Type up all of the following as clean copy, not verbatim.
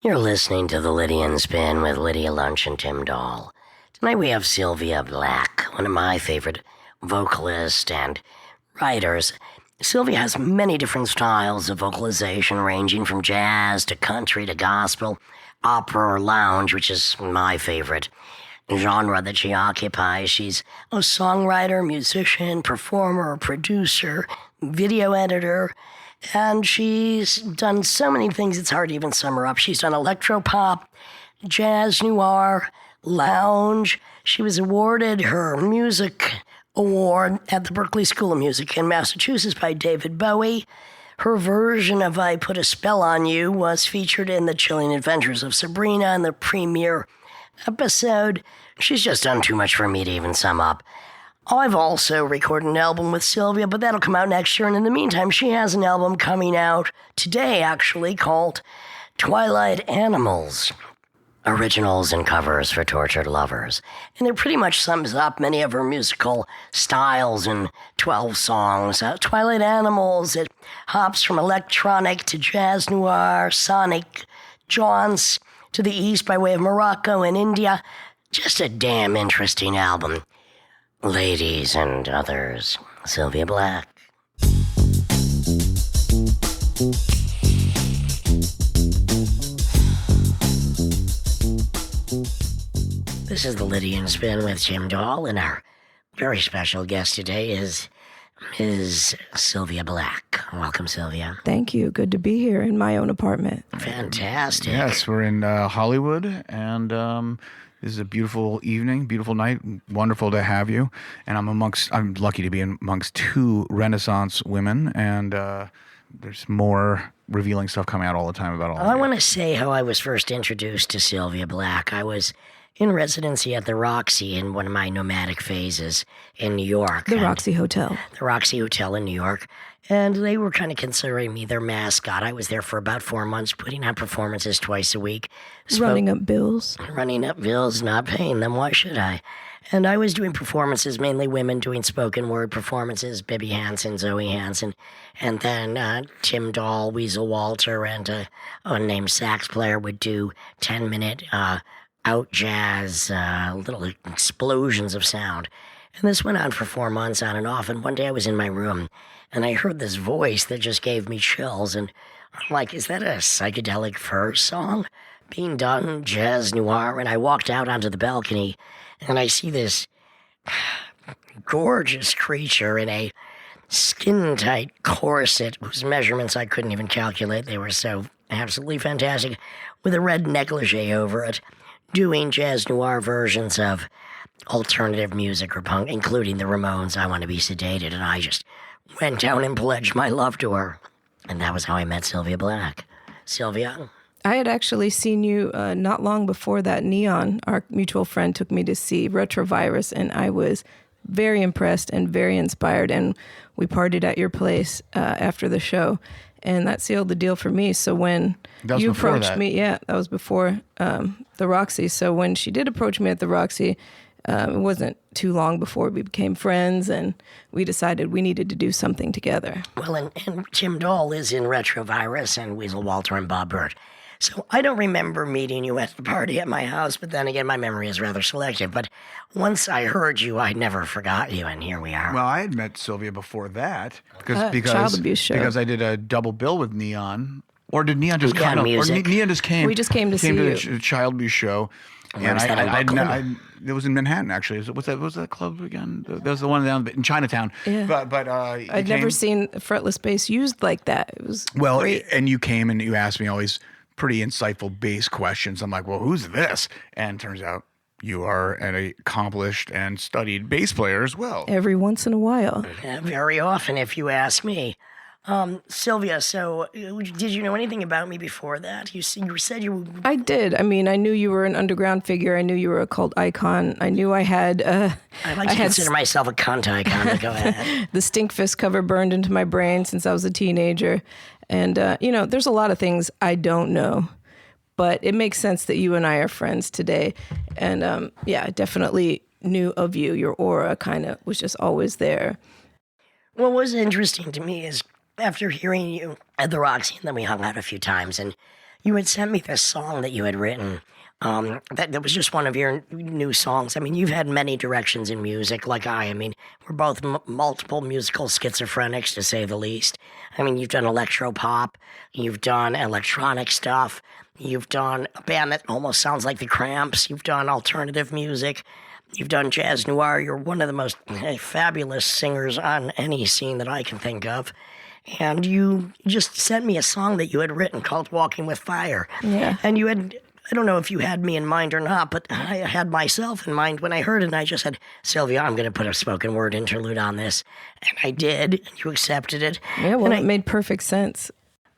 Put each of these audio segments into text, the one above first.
You're listening to The Lydian Spin with Lydia Lunch and Tim Dahl. Tonight we have Sylvia Black, one of my favorite vocalists and writers. Sylvia has many different styles of vocalization, ranging from jazz to country to gospel, opera or lounge, which is my favorite genre that she occupies. She's a songwriter, musician, performer, producer, video editor, and she's done so many things it's hard to even sum her up. She's done electropop, jazz noir, lounge. She was awarded her music award at the Berklee School of Music in Massachusetts by David Bowie. Her version of I Put a Spell on You was featured in the Chilling Adventures of Sabrina in the premiere episode. She's just done too much for me to even sum up. I've also recorded an album with Sylvia, but that'll come out next year. And in the meantime, she has an album coming out today, actually, called Twilight Animals, Originals and Covers for Tortured Lovers. And it pretty much sums up many of her musical styles in 12 songs. Twilight Animals, it hops from electronic to jazz noir, sonic, jaunts to the east by way of Morocco and India. Just a damn interesting album. Ladies and others, Sylvia Black. This is the Lydian Spin with Tim Dahl, and our very special guest today is Ms. Sylvia Black. Welcome, Sylvia. Thank you. Good to be here in my own apartment. Fantastic. Yes, we're in Hollywood, and this is a beautiful evening, beautiful night. Wonderful to have you. And I'm lucky to be amongst two Renaissance women, and there's more revealing stuff coming out all the time about all of I you. want to say how I was first introduced to Sylvia Black. I was in residency at the Roxy in one of my nomadic phases in New York. The Roxy Hotel. The Roxy Hotel in New York. And they were kind of considering me their mascot. I was there for about 4 months, putting on performances twice a week. Running up bills. Running up bills, not paying them. Why should I? And I was doing performances, mainly women doing spoken word performances, Bibi Hansen, Zoe Hansen, and then Tim Dahl, Weasel Walter, and a unnamed sax player would do 10-minute out jazz, little explosions of sound. And this went on for 4 months on and off. And one day I was in my room and I heard this voice that just gave me chills. And I'm like, is that a psychedelic fur song being done, jazz noir? And I walked out onto the balcony and I see this gorgeous creature in a skin-tight corset whose measurements I couldn't even calculate. They were so absolutely fantastic, with a red negligee over it, doing jazz noir versions of alternative music or punk, including the Ramones' I Want to Be Sedated, and I just went down and pledged my love to her. And that was how I met Sylvia Black. Sylvia? I had actually seen you not long before that. Neon, our mutual friend, took me to see Retrovirus, and I was very impressed and very inspired, and we partied at your place after the show, and that sealed the deal for me. So when you approached me, that was before the Roxy. So when she did approach me at the Roxy, it wasn't too long before we became friends, and we decided we needed to do something together. Well, and Tim Dahl is in Retrovirus, and Weasel Walter and Bob Burt. So I don't remember meeting you at the party at my house, but then again, my memory is rather selective. But once I heard you, I never forgot you, and here we are. Well, I had met Sylvia before that because child abuse show. Because I did a double bill with Neon. Or did Neon just come? Or Neon just came. We just came to see you. The child abuse show. And it was in Manhattan, actually. What's that club again? That was the one down in Chinatown. Yeah. But I'd never seen fretless bass used like that. It was great. And you came and you asked me all these pretty insightful bass questions. I'm like, well, who's this? And it turns out you are an accomplished and studied bass player as well. Every once in a while. Very often, if you ask me. Sylvia, so did you know anything about me before that? You said you... I did. I mean, I knew you were an underground figure. I knew you were a cult icon. I knew I had... I like to consider myself a cunt icon, but go ahead. The Stinkfist cover burned into my brain since I was a teenager. And, there's a lot of things I don't know. But it makes sense that you and I are friends today. And, I definitely knew of you. Your aura kind of was just always there. What was interesting to me is after hearing you at the Roxy, and then we hung out a few times, and you had sent me this song that you had written. That was just one of your new songs. I mean, you've had many directions in music, like I mean, we're both multiple musical schizophrenics, to say the least. I mean, you've done electro pop, you've done electronic stuff, you've done a band that almost sounds like the Cramps, you've done alternative music, you've done jazz noir. You're one of the most fabulous singers on any scene that I can think of. And you just sent me a song that you had written called Walking with Fire. Yeah. And you had, I don't know if you had me in mind or not, but I had myself in mind when I heard it, and I just said, Sylvia, I'm going to put a spoken word interlude on this. And I did, and you accepted it. Yeah, well, it made perfect sense.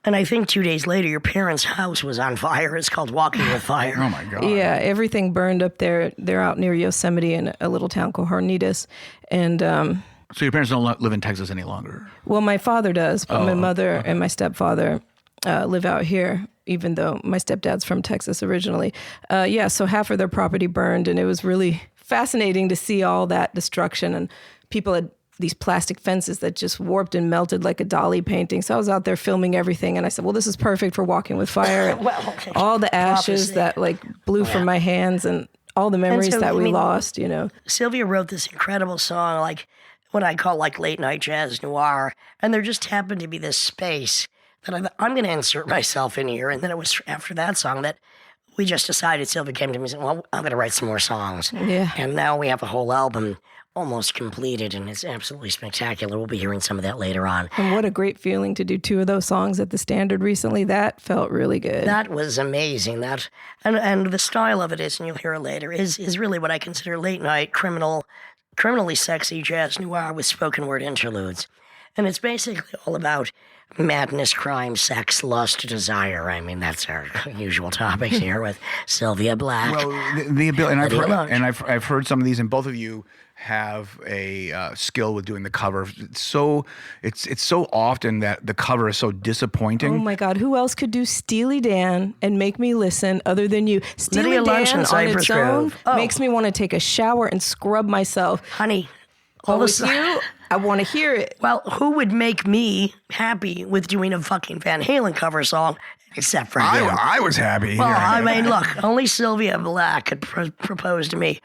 And I think 2 days later, your parents' house was on fire. It's called Walking with Fire. Oh, my God. Yeah, everything burned up there. They're out near Yosemite in a little town called Hornitas. And So your parents don't live in Texas any longer? well, my father does, but my mother and my stepfather live out here, even though my stepdad's from Texas originally. Yeah, so half of their property burned, and it was really fascinating to see all that destruction. And people had these plastic fences that just warped and melted like a Dali painting. So I was out there filming everything, and I said, well, this is perfect for Walking with Fire. Well, all the ashes prophecy. that like blew from my hands, and all the memories so, that I we mean, lost, you know. Sylvia wrote this incredible song, like what I call like late night jazz noir, and there just happened to be this space that I'm going to insert myself in here. And then it was after that song that we just decided, Sylvia came to me and said, well, I'm going to write some more songs. Yeah. And now we have a whole album almost completed, and it's absolutely spectacular. We'll be hearing some of that later on. And what a great feeling to do 2 of those songs at the Standard recently. That felt really good. That was amazing. That and the style of it is, and you'll hear it later, is really what I consider late night criminally sexy jazz noir with spoken word interludes. And it's basically all about madness, crime, sex, lust, desire. I mean, that's our usual topics here with Sylvia Black. Well, the ability, and Lydia I've heard some of these, and both of you have a skill with doing the cover. It's so often that the cover is so disappointing. Oh my God, who else could do Steely Dan and make me listen other than you? Steely Lydia Lunch Dan and on its Cypress own Grove. Oh. makes me want to take a shower and scrub myself. Honey, But all with this. you, I want to hear it. Well, who would make me happy with doing a fucking Van Halen cover song except for you? I was happy. Well, I mean, look, only Sylvia Black could propose to me.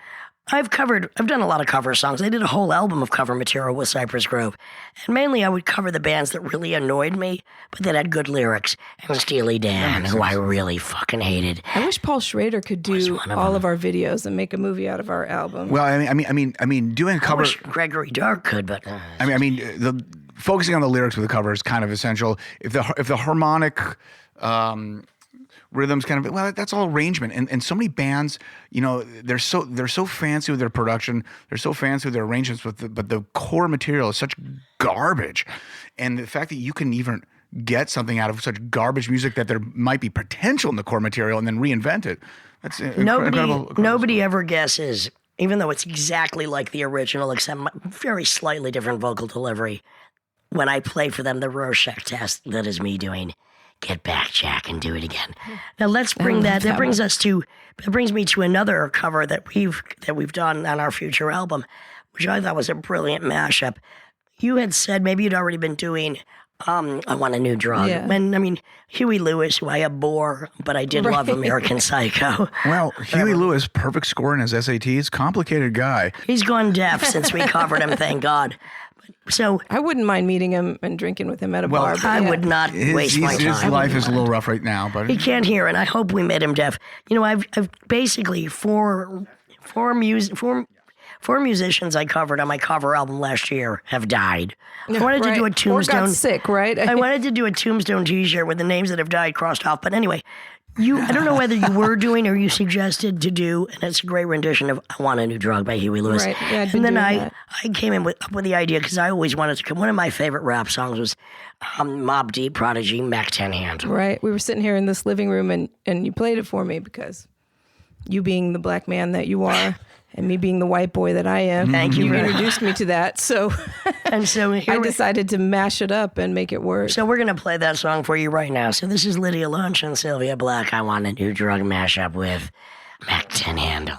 I've done a lot of cover songs. I did a whole album of cover material with Cypress Grove. And mainly I would cover the bands that really annoyed me, but that had good lyrics. And Steely Dan, who I really fucking hated. I wish Paul Schrader could do all of our videos and make a movie out of our album. Well, I mean, doing a I cover. wish Gregory Dark could, but... the focusing on the lyrics with the cover is kind of essential. If the harmonic rhythms kind of, well, that's all arrangement. And so many bands, you know, they're so fancy with their production, they're so fancy with their arrangements, but the core material is such garbage. And the fact that you can even get something out of such garbage music that there might be potential in the core material and then reinvent it, that's incredible. Nobody ever guesses, even though it's exactly like the original, except very slightly different vocal delivery, when I play for them the Rorschach test that is me doing Get Back, Jack, and Do It Again. Now let's bring that brings me to another cover that we've done on our future album, which I thought was a brilliant mashup. You had said maybe you'd already been doing I Want a New Drug. Yeah. When, Huey Lewis, who I abhor, but I did love American Psycho. Well, Huey Lewis, perfect score in his SATs, complicated guy. He's gone deaf since we covered him, thank God. So I wouldn't mind meeting him and drinking with him at a bar. But I would not waste my time. His life is a little rough right now, but He can't hear, and I hope we made him deaf. You know, I've basically four musicians I covered on my cover album last year have died. I wanted to do a tombstone. Or got sick, right? I wanted to do a tombstone T-shirt with the names that have died crossed off. But anyway, I don't know whether you were doing or you suggested to do, and it's a great rendition of "I Want a New Drug" by Huey Lewis. Right. Yeah, and then I came up with the idea because I always wanted to come. One of my favorite rap songs was Mobb Deep, Prodigy, Mac 10 Handle. Right. We were sitting here in this living room, and you played it for me because you being the black man that you are, and me being the white boy that I am. Thank you. You introduced me to that, so And so I decided to mash it up and make it work. So we're going to play that song for you right now. So this is Lydia Lunch and Sylvia Black. I Want a New Drug mashup with Mac 10 Handle.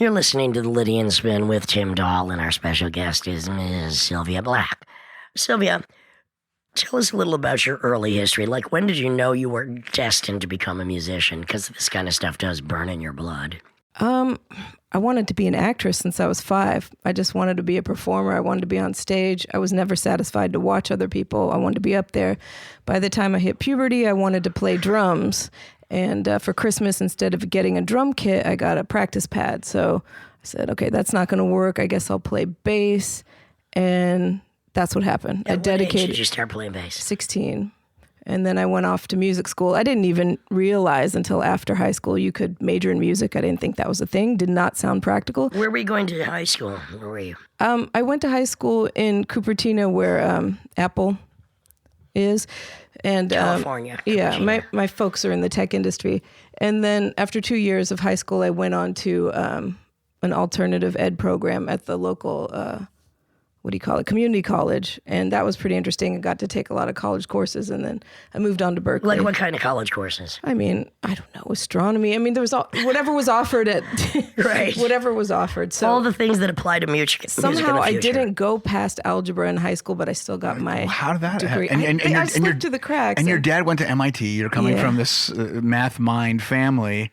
You're listening to the Lydian Spin with Tim Dahl, and our special guest is Ms. Sylvia Black. Sylvia, tell us a little about your early history. Like, when did you know you were destined to become a musician? Because this kind of stuff does burn in your blood. I wanted to be an actress since I was 5. I just wanted to be a performer. I wanted to be on stage. I was never satisfied to watch other people. I wanted to be up there. By the time I hit puberty, I wanted to play drums. And for Christmas, instead of getting a drum kit, I got a practice pad. So I said, okay, that's not going to work. I guess I'll play bass. And that's what happened. At I dedicated. What age did you start playing bass? 16. And then I went off to music school. I didn't even realize until after high school you could major in music. I didn't think that was a thing. Did not sound practical. Where were you going to high school? Where were you? I went to high school in Cupertino, where Apple is. And California. Yeah, my folks are in the tech industry. And then after 2 years of high school, I went on to an alternative ed program at the local, community college. And that was pretty interesting. I got to take a lot of college courses, and then I moved on to Berkeley. Like what kind of college courses? I mean, I don't know, astronomy. I mean, there was whatever was offered at right. Whatever was offered. So all the things that apply to music. Somehow I didn't go past algebra in high school, but I still got my How did that degree. happen? I slipped through the cracks. And your dad went to MIT. You're coming from this math mind family.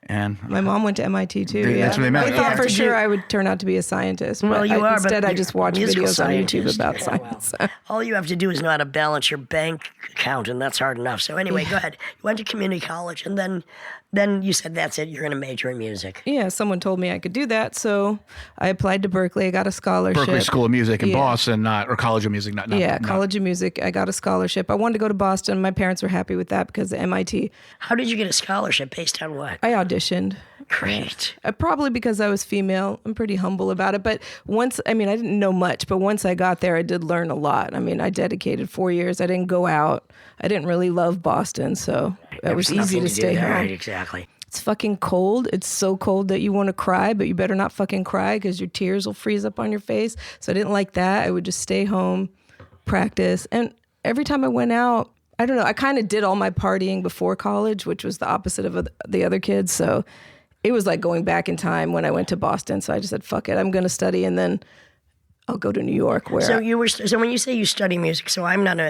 And my mom went to MIT too. That's what they meant. I thought for sure I would turn out to be a scientist. Well, you are. Instead, but I just watch videos on YouTube about Yeah, science. Well, all you have to do is know how to balance your bank account, and that's hard enough. So anyway, go ahead. You went to community college, and then you said, that's it, you're going to major in music. Yeah, someone told me I could do that, so I applied to Berkeley. I got a scholarship. Berkeley School of Music in Boston, or College of Music, not. College of Music. I got a scholarship. I wanted to go to Boston. My parents were happy with that because of MIT. How did you get a scholarship? Based on what? I auditioned. Great. Probably because I was female. I'm pretty humble about it. But I didn't know much, but once I got there, I did learn a lot. I mean, I dedicated 4 years. I didn't go out. I didn't really love Boston, so it was easy to stay home. Right, exactly. It's fucking cold. It's so cold that you want to cry, but you better not fucking cry because your tears will freeze up on your face. So I didn't like that. I would just stay home, practice. And every time I went out, I don't know, I kind of did all my partying before college, which was the opposite of the other kids. So it was like going back in time when I went to Boston. So I just said, fuck it, I'm going to study, and then I'll go to New York. So when you say you study music, so I'm not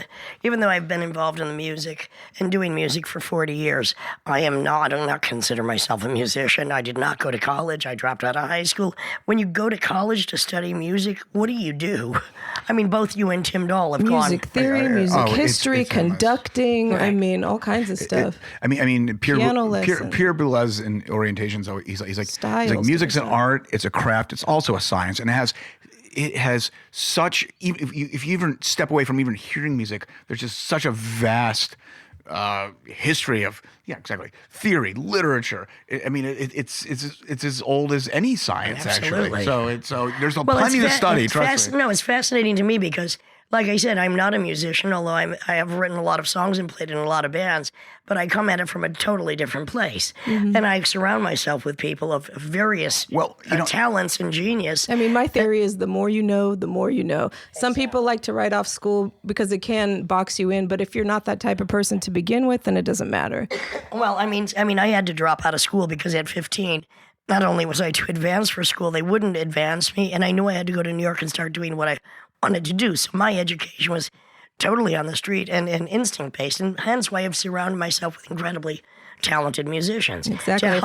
even though I've been involved in the music and doing music for 40 years, I do not consider myself a musician. I did not go to college. I dropped out of high school. When you go to college to study music, what do? I mean, both you and Tim Dahl have gone. Music theory, music history, it's conducting. Right. I mean, all kinds of stuff. Pierre Piano Boulez in orientations, he's like Styles, music's an art, it's a craft, it's also a science, and it has such, if you even step away from even hearing music, there's just such a vast history of theory, literature. It's as old as any science. Absolutely. Actually. So there's plenty to study. Trust me. No, it's fascinating to me because, like I said, I'm not a musician, although I have written a lot of songs and played in a lot of bands, but I come at it from a totally different place. Mm-hmm. And I surround myself with people of various talents and genius. I mean, my theory is the more you know, the more you know. Some people like to write off school because it can box you in, but if you're not that type of person to begin with, then it doesn't matter. Well, I mean, I had to drop out of school because at 15, not only was I too advanced for school, they wouldn't advance me, and I knew I had to go to New York and start doing what I wanted to do. So my education was totally on the street and instinct-based, and hence why I've surrounded myself with incredibly talented musicians. Exactly. To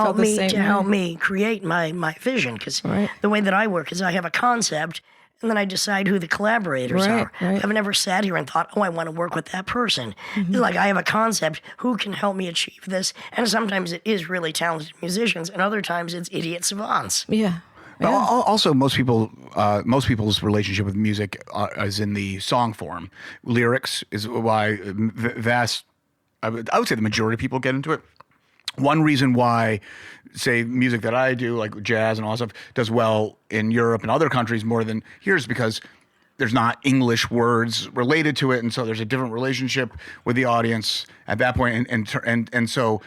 help me create my vision, because the way that I work is I have a concept, and then I decide who the collaborators are. Right. I've never sat here and thought, I want to work with that person. Mm-hmm. It's like I have a concept, who can help me achieve this? And sometimes it is really talented musicians, and other times it's idiot savants. Yeah. But also, most people's relationship with music is in the song form. Lyrics is why I would say the majority of people get into it. One reason why, say, music that I do, like jazz and all that stuff, does well in Europe and other countries more than here is because there's not English words related to it, and so there's a different relationship with the audience at that point, and so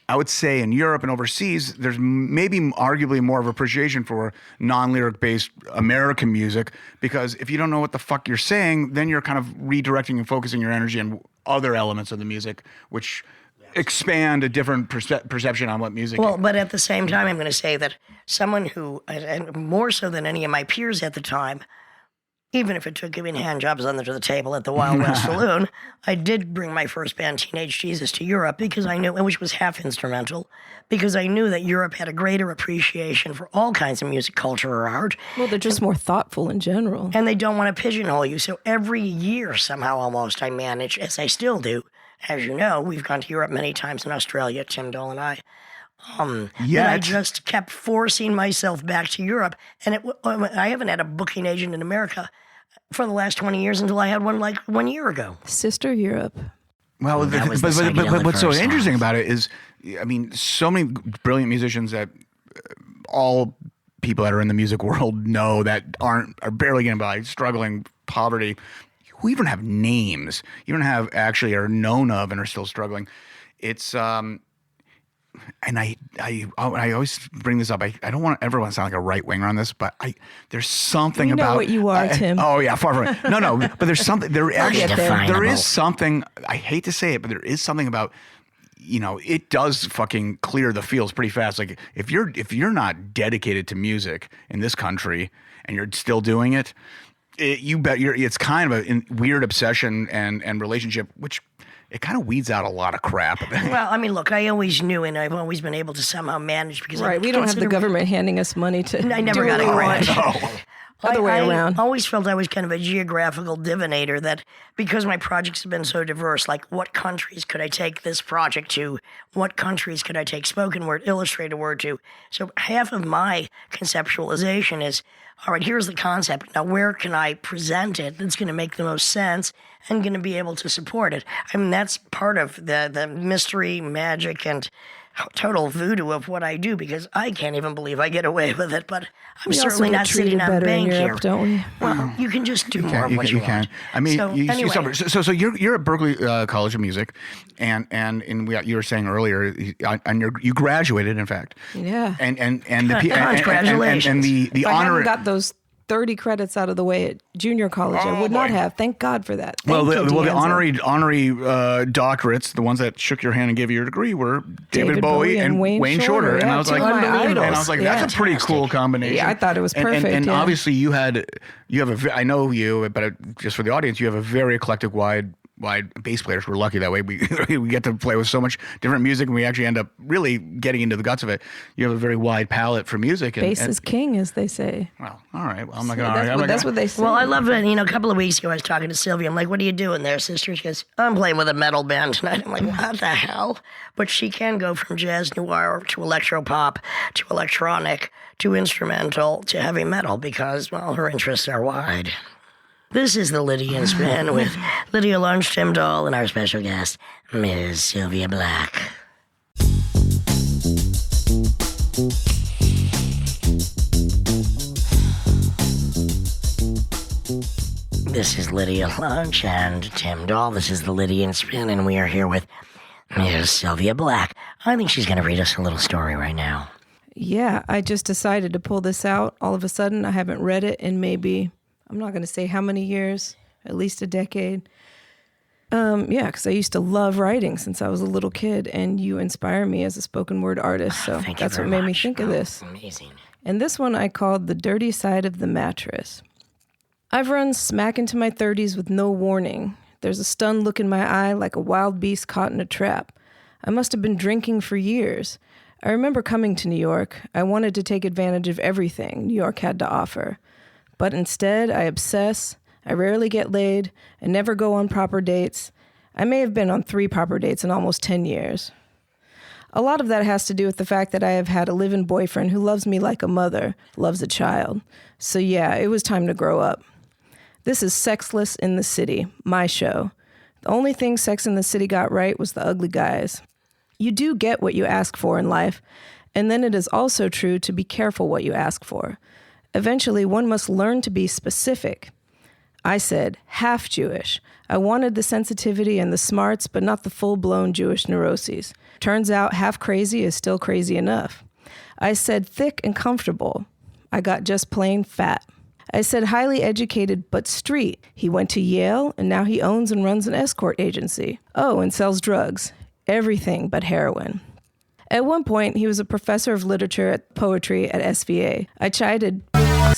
I would say in Europe and overseas, there's maybe arguably more of appreciation for non-lyric based American music, because if you don't know what the fuck you're saying, then you're kind of redirecting and focusing your energy on other elements of the music, which expand a different perception on what music is. Well, but at the same time, I'm going to say that someone who, and more so than any of my peers at the time, even if it took giving hand jobs under the table at the Wild West Saloon, I did bring my first band, Teenage Jesus, to Europe because I knew, which was half instrumental, because I knew that Europe had a greater appreciation for all kinds of music, culture, or art. Well, they're just more thoughtful in general. And they don't want to pigeonhole you. So every year, somehow almost, I manage, as I still do. As you know, we've gone to Europe many times in Australia, Tim Dole and I. And I just kept forcing myself back to Europe. And I haven't had a booking agent in America for the last 20 years until I had one like 1 year ago. Sister Europe. Well, but what's so interesting about it is, I mean, so many brilliant musicians that all people that are in the music world know that are barely getting by, struggling, poverty, who even have names, even have actually are known of and are still struggling. It's and I always bring this up. I don't want everyone to sound like a right winger on this, but there's something about. You know what you are, Tim. Oh yeah, far from it. No, but there's something. There is Definable. something. I hate to say it, but there is something about. It does fucking clear the fields pretty fast. Like if you're not dedicated to music in this country and you're still doing it, you bet it's kind of a weird obsession and relationship, which. It kind of weeds out a lot of crap. Well, I mean, look, I always knew, and I've always been able to somehow manage because we don't have the government handing us money to. I never got a grant. Other way around. I always felt I was kind of a geographical divinator, that because my projects have been so diverse, like what countries could I take this project to? What countries could I take spoken word, illustrated word to? So half of my conceptualization is, all right, here's the concept. Now, where can I present it that's going to make the most sense and going to be able to support it? I mean, that's part of the mystery, magic, and total voodoo of what I do, because I can't even believe I get away with it, but I'm certainly not sitting on bank here. Don't we? Well, you can just do more of what you want. I mean, anyway. so you're at Berkeley College of Music, and you were saying earlier, and you graduated, in fact. Yeah. And the Congratulations. and the I honor. haven't got those 30 credits out of the way at junior college. I would not have. Thank God for that. The D'Anza. honorary doctorates, the ones that shook your hand and gave you your degree, were David Bowie and Wayne Shorter. And I was like, that's a pretty cool combination. Yeah, I thought it was perfect. And obviously you have I know you, but just for the audience, you have a very eclectic, wide bass players. We're lucky that way. We get to play with so much different music, and we actually end up really getting into the guts of it. You have a very wide palette for music. Bass is king, as they say. Well, all right. Well, I'm not going to argue. That's what they say. Well, I love it. A couple of weeks ago, I was talking to Sylvia. I'm like, what are you doing there, sister? She goes, I'm playing with a metal band tonight. I'm like, what the hell? But she can go from jazz noir to electropop to electronic to instrumental to heavy metal because, well, her interests are wide. This is the Lydian Spin with Lydia Lunch, Tim Dole, and our special guest, Ms. Sylvia Black. This is Lydia Lunch and Tim Dole. This is the Lydian Spin, and we are here with Ms. Sylvia Black. I think she's going to read us a little story right now. Yeah, I just decided to pull this out. All of a sudden, I haven't read it in maybe... I'm not going to say how many years, at least a decade. Because I used to love writing since I was a little kid, and you inspire me as a spoken word artist. So that's what made me think of this. Amazing. And this one I called The Dirty Side of the Mattress. I've run smack into my 30s with no warning. There's a stunned look in my eye like a wild beast caught in a trap. I must have been drinking for years. I remember coming to New York. I wanted to take advantage of everything New York had to offer. But instead, I obsess, I rarely get laid, I never go on proper dates. I may have been on 3 proper dates in almost 10 years. A lot of that has to do with the fact that I have had a live-in boyfriend who loves me like a mother loves a child. So yeah, it was time to grow up. This is Sexless in the City, my show. The only thing Sex in the City got right was the ugly guys. You do get what you ask for in life, and then it is also true to be careful what you ask for. Eventually, one must learn to be specific. I said, half Jewish. I wanted the sensitivity and the smarts, but not the full-blown Jewish neuroses. Turns out half crazy is still crazy enough. I said thick and comfortable. I got just plain fat. I said highly educated, but street. He went to Yale, and now he owns and runs an escort agency. Oh, and sells drugs. everything but heroin. At one point, he was a professor of literature and poetry at SVA. I chided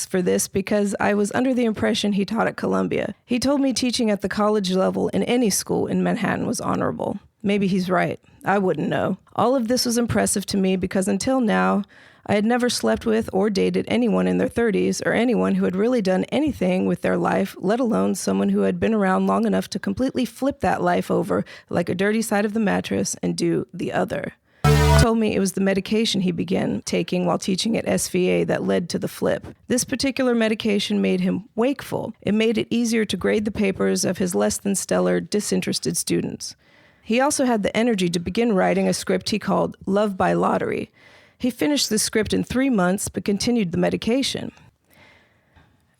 for this because I was under the impression he taught at Columbia. He told me teaching at the college level in any school in Manhattan was honorable. Maybe he's right. I wouldn't know. All of this was impressive to me because until now, I had never slept with or dated anyone in their 30s or anyone who had really done anything with their life, let alone someone who had been around long enough to completely flip that life over like a dirty side of the mattress and do the other. He told me it was the medication he began taking while teaching at SVA that led to the flip. This particular medication made him wakeful. It made it easier to grade the papers of his less than stellar, disinterested students. He also had the energy to begin writing a script he called Love by Lottery. He finished the script in 3 months, but continued the medication.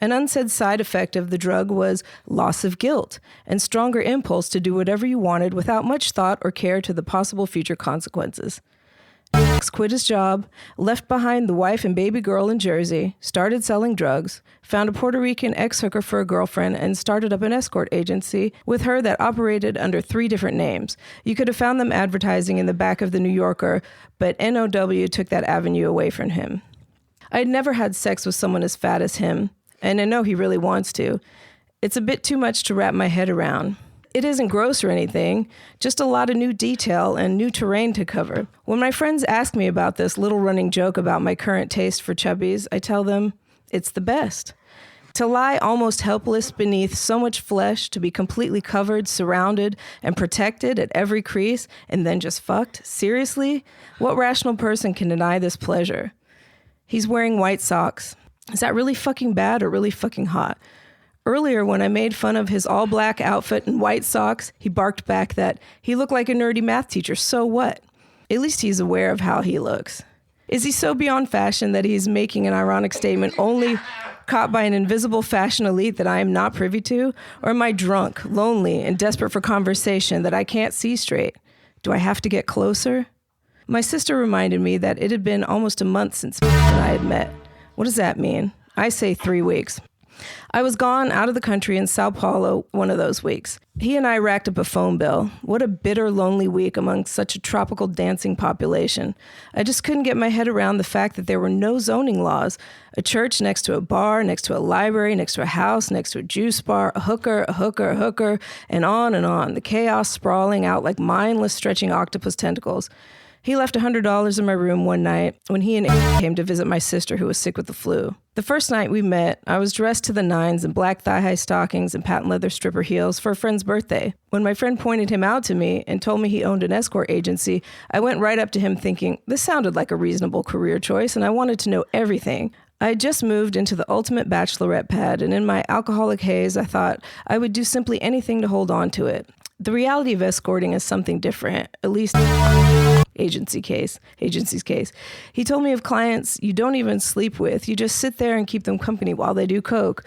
An unsaid side effect of the drug was loss of guilt and stronger impulse to do whatever you wanted without much thought or care to the possible future consequences. X quit his job, left behind the wife and baby girl in Jersey, started selling drugs, found a Puerto Rican ex-hooker for a girlfriend, and started up an escort agency with her that operated under 3 different names. You could have found them advertising in the back of the New Yorker, but NOW took that avenue away from him. I had never had sex with someone as fat as him, and I know he really wants to. It's a bit too much to wrap my head around. It isn't gross or anything, just a lot of new detail and new terrain to cover. When my friends ask me about this little running joke about my current taste for chubbies, I tell them it's the best. To lie almost helpless beneath so much flesh, to be completely covered, surrounded, and protected at every crease, and then just fucked? Seriously? What rational person can deny this pleasure? He's wearing white socks. Is that really fucking bad or really fucking hot? Earlier, when I made fun of his all-black outfit and white socks, he barked back that he looked like a nerdy math teacher, so what? At least he's aware of how he looks. Is he so beyond fashion that he's making an ironic statement only caught by an invisible fashion elite that I am not privy to? Or am I drunk, lonely, and desperate for conversation that I can't see straight? Do I have to get closer? My sister reminded me that it had been almost a month since and I had met. What does that mean? I say 3 weeks. I was gone out of the country in Sao Paulo one of those weeks. He and I racked up a phone bill. What a bitter, lonely week among such a tropical dancing population. I just couldn't get my head around the fact that there were no zoning laws. A church next to a bar, next to a library, next to a house, next to a juice bar, a hooker, and on and on. The chaos sprawling out like mindless, stretching octopus tentacles. He left $100 in my room one night when he and E.N.D came to visit my sister who was sick with the flu. The first night we met, I was dressed to the nines in black thigh-high stockings and patent leather stripper heels for a friend's birthday. When my friend pointed him out to me and told me he owned an escort agency, I went right up to him thinking, this sounded like a reasonable career choice and I wanted to know everything. I had just moved into the ultimate bachelorette pad, and in my alcoholic haze, I thought I would do simply anything to hold on to it. The reality of escorting is something different, at least agency's case. He told me of clients you don't even sleep with. You just sit there and keep them company while they do coke.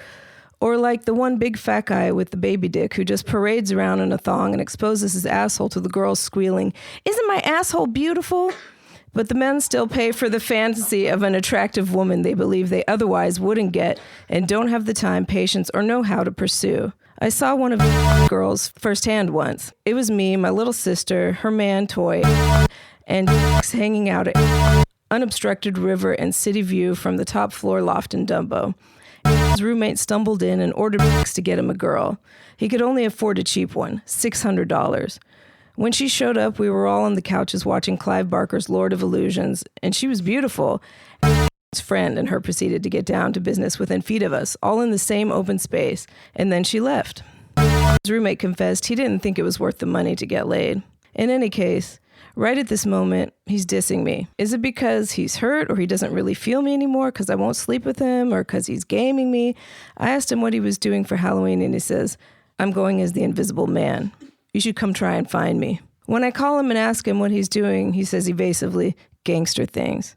Or like the one big fat guy with the baby dick who just parades around in a thong and exposes his asshole to the girls squealing, "Isn't my asshole beautiful?" But the men still pay for the fantasy of an attractive woman they believe they otherwise wouldn't get and don't have the time, patience, or know how to pursue. I saw one of the girls firsthand once. It was me, my little sister, her man, Toy, and hanging out at unobstructed river and city view from the top floor loft in Dumbo. His roommate stumbled in and ordered to get him a girl. He could only afford a cheap one, $600. When she showed up, we were all on the couches watching Clive Barker's Lord of Illusions, and she was beautiful. His friend and her proceeded to get down to business within feet of us, all in the same open space, and then she left. His roommate confessed he didn't think it was worth the money to get laid. In any case, right at this moment, he's dissing me. Is it because he's hurt or he doesn't really feel me anymore because I won't sleep with him or because he's gaming me? I asked him what he was doing for Halloween, and he says, "I'm going as the Invisible Man. You should come try and find me." When I call him and ask him what he's doing, he says evasively, "Gangster things."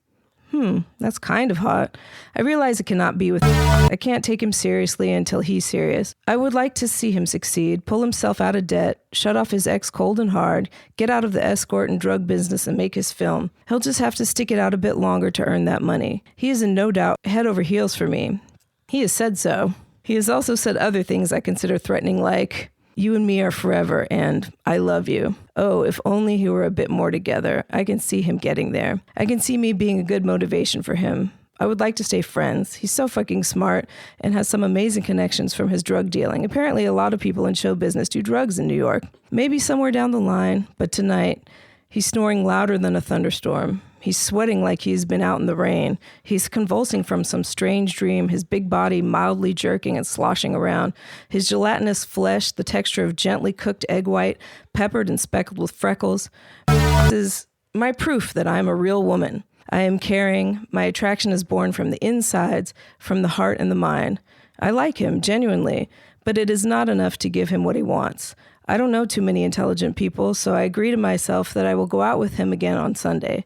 That's kind of hot. I realize it cannot be with him. I can't take him seriously until he's serious. I would like to see him succeed, pull himself out of debt, shut off his ex cold and hard, get out of the escort and drug business and make his film. He'll just have to stick it out a bit longer to earn that money. He is in no doubt head over heels for me. He has said so. He has also said other things I consider threatening, like, You and me are forever, and I love you. Oh, if only he were a bit more together. I can see him getting there. I can see me being a good motivation for him. I would like to stay friends. He's so fucking smart and has some amazing connections from his drug dealing. Apparently, a lot of people in show business do drugs in New York. Maybe somewhere down the line, but tonight, he's snoring louder than a thunderstorm. He's sweating like he's been out in the rain. He's convulsing from some strange dream, his big body mildly jerking and sloshing around. His gelatinous flesh, the texture of gently cooked egg white, peppered and speckled with freckles. This is my proof that I'm a real woman. I am caring. My attraction is born from the insides, from the heart and the mind. I like him, genuinely, but it is not enough to give him what he wants. I don't know too many intelligent people, so I agree to myself that I will go out with him again on Sunday.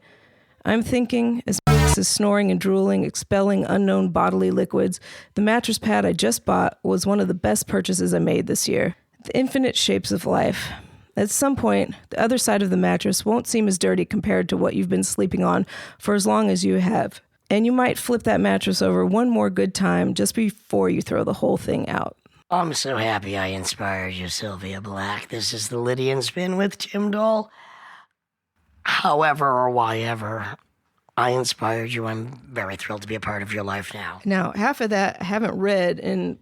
I'm thinking, as is snoring and drooling, expelling unknown bodily liquids, the mattress pad I just bought was one of the best purchases I made this year. The infinite shapes of life. At some point, the other side of the mattress won't seem as dirty compared to what you've been sleeping on for as long as you have. And you might flip that mattress over one more good time just before you throw the whole thing out. I'm so happy I inspired you, Sylvia Black. This is the Lydian Spin with Tim Dahl. However or why ever I inspired you, I'm very thrilled to be a part of your life now. Now, half of that I haven't read in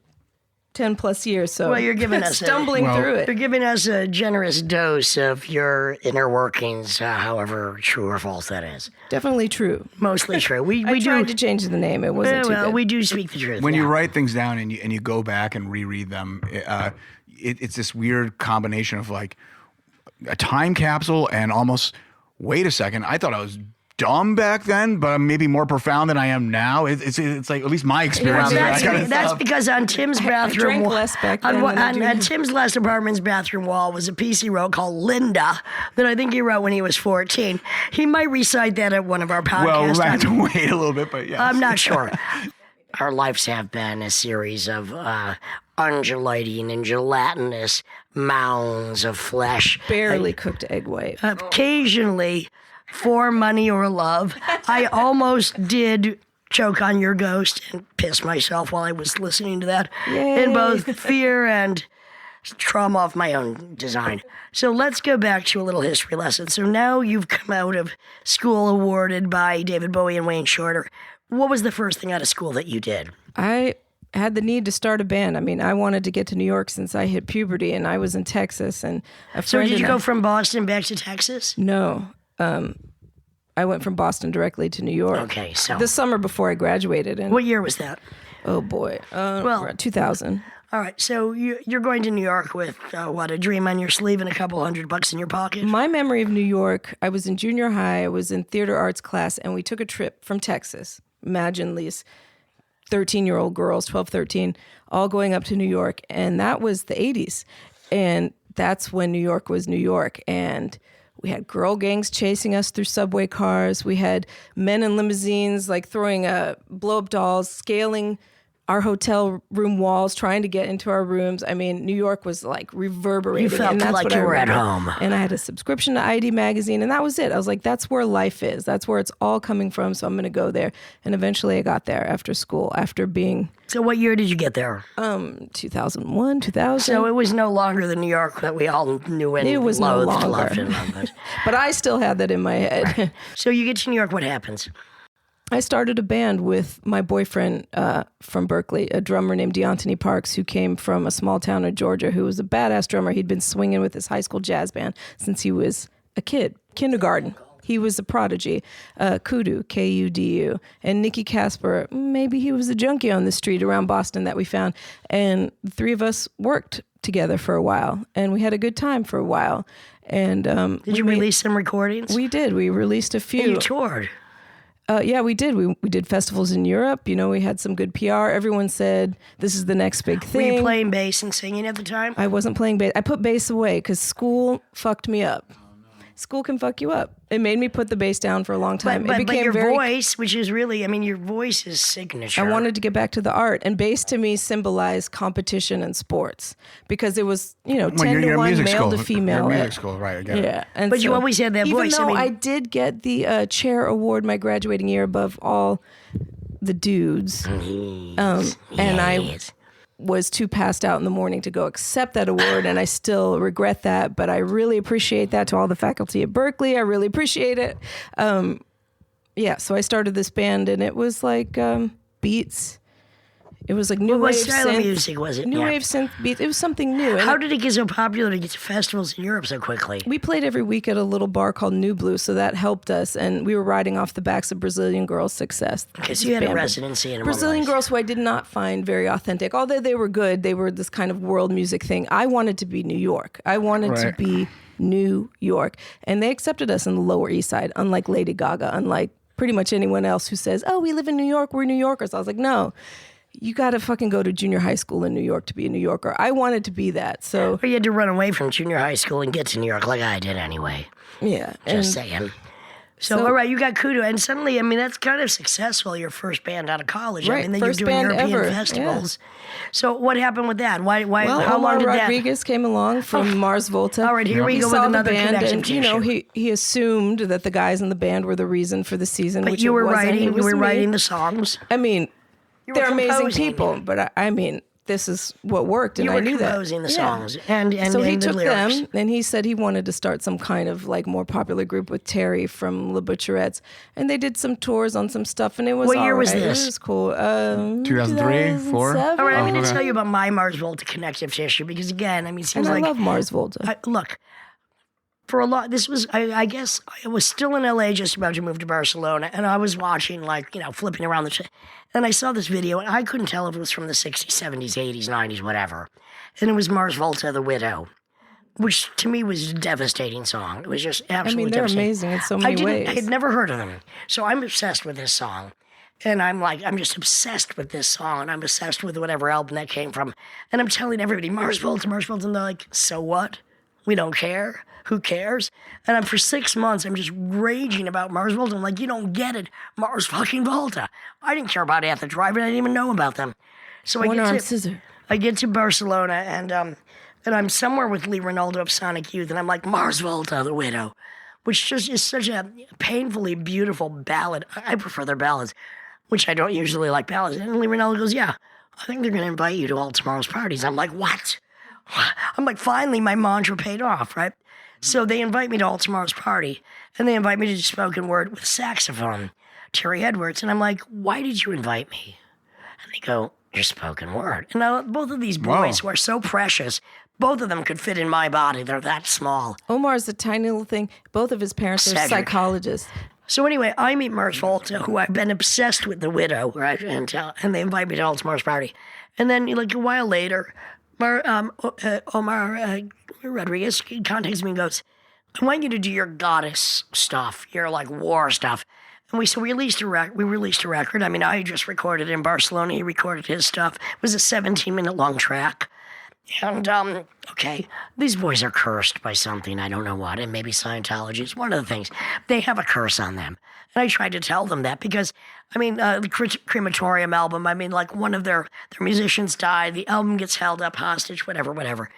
10 plus years, so well, you're giving us stumbling through it. You're giving us a generous dose of your inner workings, however true or false that is. Definitely true. Mostly true. I tried to change the name. It wasn't too good. We do speak the truth. When you write things down and you go back and reread them, it's this weird combination of like a time capsule and almost, wait a second, I thought I was dumb back then, but I'm maybe more profound than I am now. It's like at least my experience. That's because on Tim's bathroom, I drank less back then on Tim's last apartment's bathroom wall was a piece he wrote called Linda that I think he wrote when he was 14. He might recite that at one of our podcasts. Well, we have to wait a little bit, but yeah, I'm not sure. Our lives have been a series of undulating and gelatinous mounds of flesh. Barely cooked egg white. Occasionally, for money or love, I almost did choke on your ghost and piss myself while I was listening to that. Yay. In both fear and trauma of my own design. So let's go back to a little history lesson. So now you've come out of school awarded by David Bowie and Wayne Shorter. What was the first thing out of school that you did? I had the need to start a band. I mean, I wanted to get to New York since I hit puberty, and I was in Texas. And so did you go from Boston back to Texas? No. I went from Boston directly to New York. Okay, so the summer before I graduated. And what year was that? Oh boy, 2000. All right, so you're going to New York with a dream on your sleeve and a couple $100 in your pocket? My memory of New York, I was in junior high. I was in theater arts class, and we took a trip from Texas. Imagine these 13-year-old girls, 12, 13, all going up to New York, and that was the 80s, and that's when New York was New York, and we had girl gangs chasing us through subway cars. We had men in limousines, like throwing blow-up dolls, scaling our hotel room walls, trying to get into our rooms. I mean, New York was like reverberating. You felt and that's like what you I were at remember. home. And I had a subscription to ID magazine, and that was it. I was like, that's where life is. That's where it's all coming from, so I'm going to go there. And eventually I got there after school, after being... So what year did you get there? 2001, 2000. So it was no longer the New York that we all knew and it was loathed, no longer. loved and loved. But I still had that in my head. Right. So you get to New York, what happens? I started a band with my boyfriend from Berkeley, a drummer named Deantoni Parks, who came from a small town in Georgia, who was a badass drummer. He'd been swinging with his high school jazz band since he was a kid, kindergarten. He was a prodigy. KUDU, K-U-D-U. And Nicci Kasper, maybe he was a junkie on the street around Boston that we found. And the three of us worked together for a while, and we had a good time for a while. And did you release some recordings? We did. We released a few. And you toured? Yeah, we did. We did festivals in Europe. You know, we had some good PR. Everyone said, this is the next big thing. Were you playing bass and singing at the time? I wasn't playing bass. I put bass away because school fucked me up. School can fuck you up. It made me put the bass down for a long time. But your voice, which is really, I mean, your voice is signature. I wanted to get back to the art. And bass to me symbolized competition and sports because it was, 10 to 1, male to female. Music school, right. I get yeah. it. And but you always had that voice. Even though I did get the chair award my graduating year above all the dudes. And was too passed out in the morning to go accept that award, and I still regret that, but I really appreciate that to all the faculty at Berklee. I really appreciate it. So I started this band, and it was like beats. It was like new wave style of synth. music was it? New wave synth beats. It was something new. How did it get so popular to get to festivals in Europe so quickly? We played every week at a little bar called New Blue, so that helped us, and we were riding off the backs of Brazilian Girls' success. Okay, so you had a residency in Brazilian Girls, who I did not find very authentic. Although they were good, they were this kind of world music thing. I wanted to be New York. I wanted to be New York, and they accepted us in the Lower East Side, unlike Lady Gaga, unlike pretty much anyone else who says, "Oh, we live in New York, we're New Yorkers." I was like, no. You got to fucking go to junior high school in New York to be a New Yorker. I wanted to be that, so... Or you had to run away from junior high school and get to New York like I did anyway. Yeah. Just saying. So, all right, you got KUDU, and suddenly, I mean, that's kind of successful, your first band out of college. Right, I mean, then first you're doing band European ever. festivals. Yeah. So what happened with that? Why? Well, how long did Rodriguez came along from Mars Volta. All right, here we go with another connection and, you know, he assumed that the guys in the band were the reason for the season, but which you were it wasn't. writing. It was You were me. writing the songs. I mean, they're amazing composing. people, but I mean, this is what worked, and You I were knew that. composing the songs and so he the took lyrics. them, and he said he wanted to start some kind of like more popular group with Terry from Le Butcherettes, and they did some tours on some stuff, and it was What year all was right. this? It was cool. 2003, 4? All right, I'm going to okay. tell you about my Mars Volta connective tissue because, again, I mean, it seems And like I love Mars Volta. look, for a lot, this was, I guess, I was still in LA just about to move to Barcelona, and I was watching, like, you know, flipping around and I saw this video, and I couldn't tell if it was from the 60s, 70s, 80s, 90s, whatever. And it was Mars Volta, The Widow, which to me was a devastating song. It was just absolutely they're devastating. amazing in so many ways. I had never heard of them, so I'm obsessed with this song. And I'm just obsessed with this song, and I'm obsessed with whatever album that came from. And I'm telling everybody, Mars Volta, and they're like, so what? We don't care. Who cares? And for 6 months, I'm just raging about Mars Volta. I'm like, you don't get it. Mars fucking Volta. I didn't care about Aneta Drive, and I didn't even know about them. So One-arm scissor. I get to Barcelona, and I'm somewhere with Lee Ronaldo of Sonic Youth, and I'm like, Mars Volta, The Widow, which just is such a painfully beautiful ballad. I prefer their ballads, which I don't usually like ballads. And Lee Ronaldo goes, yeah, I think they're going to invite you to all tomorrow's parties. I'm like, what? I'm like, finally, my mantra paid off, right? So they invite me to all tomorrow's party, and they invite me to do spoken word with saxophone, Terry Edwards. And I'm like, why did you invite me? And they go, your spoken word. And now both of these boys who are so precious, both of them could fit in my body. They're that small. Omar's a tiny little thing. Both of his parents are Cedric. psychologists. So anyway, I meet Mars Volta, who I've been obsessed with, The Widow, right? And they invite me to all tomorrow's party. And then, like, a while later, Omar Rodriguez contacts me and goes, I want you to do your goddess stuff, your, like, war stuff. And we released a record. I mean, I just recorded in Barcelona. He recorded his stuff. It was a 17-minute long track. And, okay, these boys are cursed by something. I don't know what. And maybe Scientology is one of the things. They have a curse on them. And I tried to tell them that because, I mean, the Crematorium album, I mean, like one of their musicians died. The album gets held up hostage, whatever.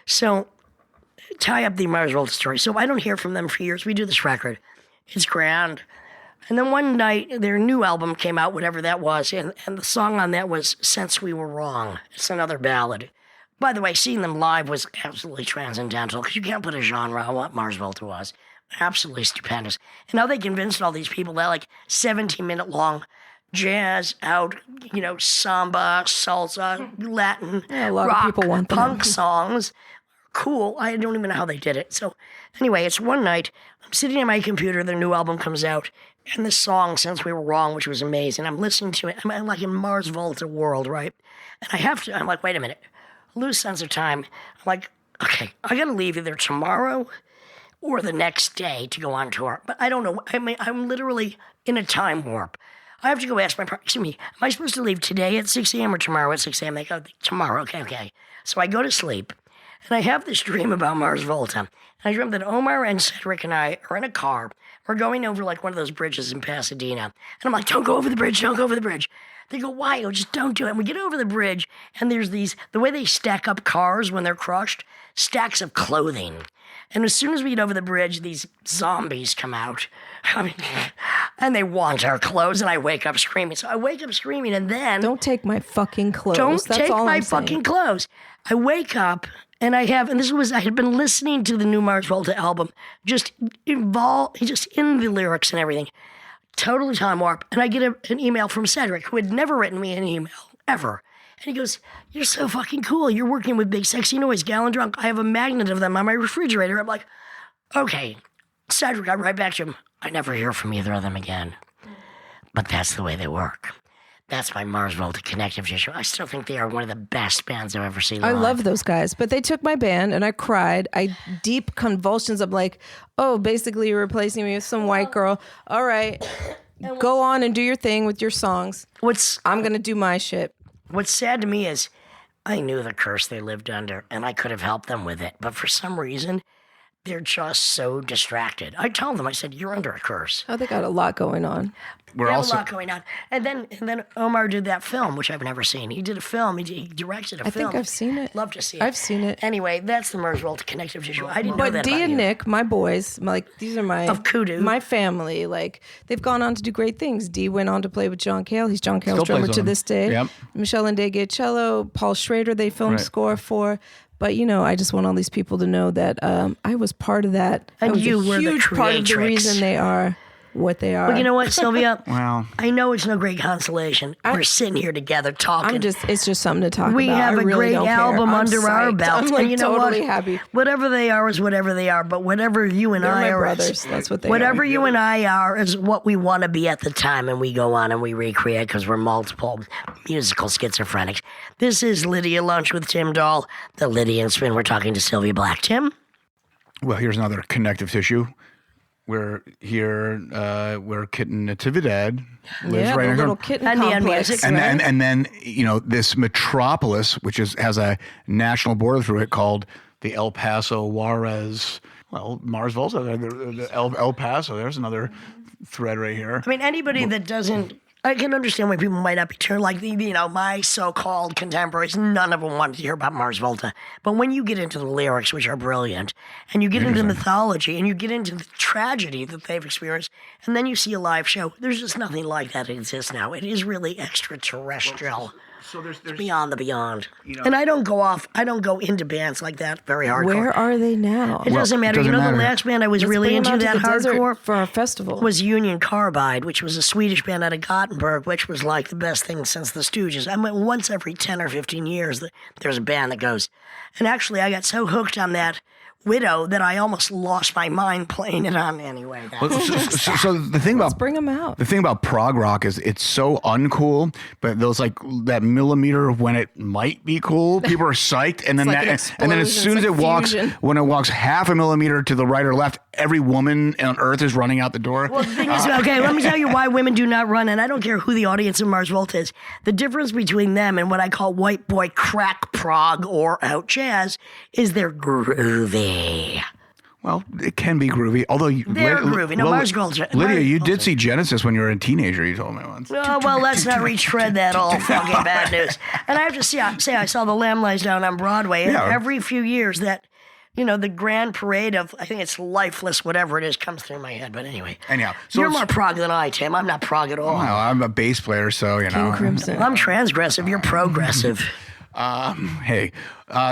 So tie up the Mars Volta story. So I don't hear from them for years. We do this record. It's grand. And then one night, their new album came out, whatever that was, and the song on that was Since We Were Wrong. It's another ballad. By the way, seeing them live was absolutely transcendental, because you can't put a genre on what Mars Volta was. Absolutely stupendous. And now they convinced all these people that, like, 17-minute long jazz out, you know, samba, salsa, Latin, Yeah, a lot rock, of people want them. punk songs. Cool. I don't even know how they did it. So anyway, it's one night, I'm sitting at my computer, their new album comes out, and this song, Since We Were Wrong, which was amazing, I'm listening to it, I'm like in Mars Volta world, right? And I'm like, wait a minute, I lose sense of time. I'm like, okay, I gotta leave either tomorrow or the next day to go on tour. But I don't know, I mean, I'm literally in a time warp. I have to go ask excuse me, am I supposed to leave today at 6 a.m. or tomorrow at 6 a.m.? They go, tomorrow, okay. So I go to sleep, and I have this dream about Mars Volta. And I dream that Omar and Cedric and I are in a car. We're going over like one of those bridges in Pasadena. And I'm like, don't go over the bridge. They go, why? Oh, just don't do it. And we get over the bridge, and there's the way they stack up cars when they're crushed, stacks of clothing. And as soon as we get over the bridge, these zombies come out. I mean, and they want our clothes, and I wake up screaming. So I wake up screaming, and then... Don't take my fucking clothes. Don't That's take all my I'm saying. fucking clothes. I wake up, and I had been listening to the new Mars Volta album, just in the lyrics and everything. Totally time warp. And I get an email from Cedric, who had never written me an email, ever. And he goes, "You're so fucking cool. You're working with Big Sexy Noise, Gal and Drunk. I have a magnet of them on my refrigerator." I'm like, okay. Cedric, I write back to him. I never hear from either of them again. But that's the way they work. That's my Mars Volta connective tissue. I still think they are one of the best bands I've ever seen live. I love those guys, but they took my band and I cried. Deep convulsions of like, oh, basically you're replacing me with some white girl. All right, go on and do your thing with your songs. I'm going to do my shit. What's sad to me is I knew the curse they lived under and I could have helped them with it. But for some reason, they're just so distracted. I told them, I said, "You're under a curse." Oh, they got a lot going on. They have a lot going on. And then Omar did that film, which I've never seen. He did a film. He directed a film. I think I've seen it. Love to see it. I've seen it. Anyway, that's the Mars Volta connective tissue. I didn't know But that Dee about and you. Nick, my boys, these are Of KUDU. my family. Like, they've gone on to do great things. Dee went on to play with John Cale. He's John Cale's Still drummer plays to on this day. Yep. Michelle and N'Dea cello. Paul Schrader, they filmed Right. score for. But, I just want all these people to know that I was part of that. And I was you a were the huge part of the creatrix. reason they are what they are. But you know what, Sylvia? Well, I know it's no great consolation. We're sitting here together talking. It's just something to talk We about. have I a really great don't care. album I'm under our psyched. belt. I'm like and you know totally what? happy. Whatever they are is whatever they are. But whatever you and They're I my are, brothers. That's what they whatever are. you and I are is what we want to be at the time, and we go on and we recreate because we're multiple musical schizophrenics. This is Lydia Lunch with Tim Dahl, the Lydian Spin. We're talking to Sylvia Black. Tim? well, here's another connective tissue. We're here where Kitten Natividad lives right the next little door. kitten And the complex. music. And then this metropolis, which has a national border through it called the El Paso Juarez. Well, Mars Volta, the El Paso. There's another thread right here. I mean, anybody that doesn't, I can understand why people might not be turned like my so-called contemporaries. None of them wanted to hear about Mars Volta. But when you get into the lyrics, which are brilliant, and you get into mythology, and you get into the tragedy that they've experienced, and then you see a live show, there's just nothing like that exists now. It is really extraterrestrial. So there's Beyond the beyond. And I don't go into bands like that very hardcore. Where are they now? It doesn't matter. doesn't The matter. last band I was Let's really bring 'em into out to that the desert hardcore for our festival. was Union Carbide, which was a Swedish band out of Gothenburg, which was like the best thing since the Stooges. I mean, once every 10 or 15 years, there's a band that goes. And actually, I got so hooked on that Widow that I almost lost my mind playing it on anyway. so the thing about Bring them out. the thing about prog rock is it's so uncool, but those like that millimeter of when it might be cool, people are psyched, and then like an and then as explosion, soon as it's it like walks, fusion. when it walks half a millimeter to the right or left, every woman on earth is running out the door. Well, the thing is, okay, let me tell you why women do not run, and I don't care who the audience of Mars Volta is. The difference between them and what I call white boy crack prog or out jazz is they're groovy. Well, it can be groovy, although They're groovy. No, Mars Volta. Lydia, you Mars did Volta. see Genesis when you were a teenager. You told me once. Oh, well, let's not retread that old fucking bad news. And I have to say, I saw the Lamb Lies Down on Broadway, and Yeah. every few years that, the grand parade of, I think it's Lifeless, whatever it is, comes through my head. But anyway. Anyhow, so You're it's- more prog than I, Tim. I'm not prog at all. Well, I'm a bass player, so King Crimson. I'm transgressive. You're progressive. Hey,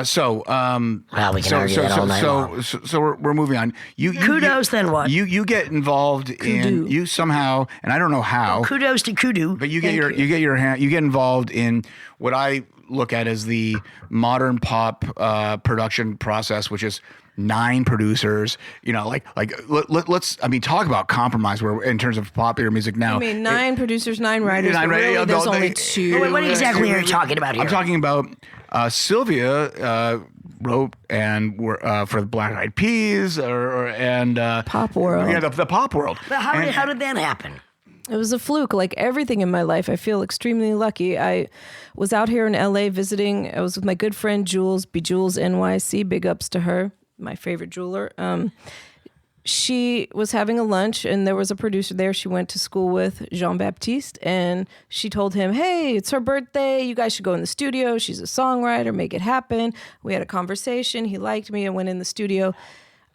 so Well, we can argue that all night long. so we're moving on. You Kudos, then what? You get involved in KUDU. you somehow, and I don't know how, Kudos to KUDU. but you get you get involved in what I look at as the modern pop production process, which is 9 producers. Let's talk about compromise. Where in terms of popular music now, I mean, 9 producers, 9 writers. 9 but really, writers, there's no, only they- 2. Wait, what exactly are you talking about here? I'm talking about Sylvia wrote and for the Black Eyed Peas and Pop World. Yeah, the pop world. But how did that happen? It was a fluke, like everything in my life. I feel extremely lucky. I was out here in LA visiting. I was with my good friend Jules, Bejules NYC. Big ups to her, my favorite jeweler. She was having a lunch, and there was a producer there she went to school with, Jean-Baptiste, and she told him, hey, it's her birthday. You guys should go in the studio. She's a songwriter. Make it happen. We had a conversation. He liked me. I went in the studio.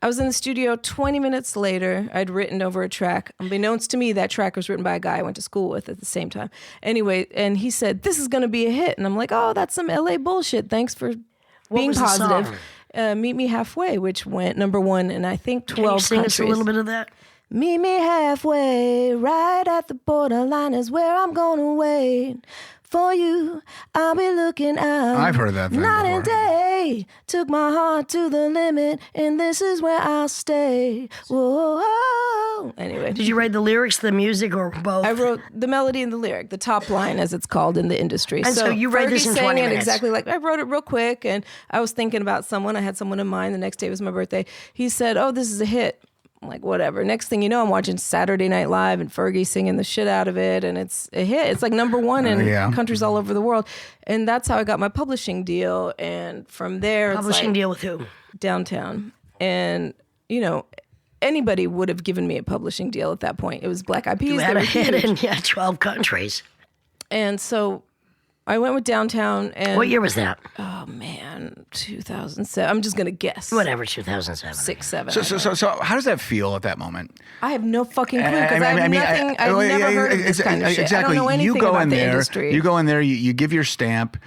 I was in the studio 20 minutes later. I'd written over a track. Unbeknownst to me, that track was written by a guy I went to school with at the same time. Anyway, and he said, this is going to be a hit. And I'm like, oh, that's some LA bullshit. Thanks for being positive. Meet Me Halfway, which went number 1 in, I think, 12 countries. Can you sing us a little bit of that? Meet me halfway, right at the borderline is where I'm going to wait. For you, I'll be looking out. I've heard that thing night before. and day, took my heart to the limit, and this is where I'll stay. Whoa. Anyway. Did you write the lyrics, the music, or both? I wrote the melody and the lyric, the top line, as it's called in the industry. And so you write this in 20 sang it minutes. exactly like I wrote it real quick, and I was thinking about someone. I had someone in mind. The next day was my birthday. He said, "Oh, this is a hit." I'm like, whatever. Next thing you know, I'm watching Saturday Night Live and Fergie singing the shit out of it, and it's a hit. It's like number 1 in countries all over the world, and that's how I got my publishing deal. And from there, Publishing deal with who? Downtown, and you know, anybody would have given me a publishing deal at that point. It was Black Eyed Peas. You had a hit in 12 countries. And so I went with Downtown. And What year was that? Oh man, 2007. I'm just gonna guess. Whatever, 2007. 6, 7. So how does that feel at that moment? I have no fucking clue because I've never heard of this kind of shit. Exactly. I don't know anything you go about in the there. industry. You go in there. You give your stamp.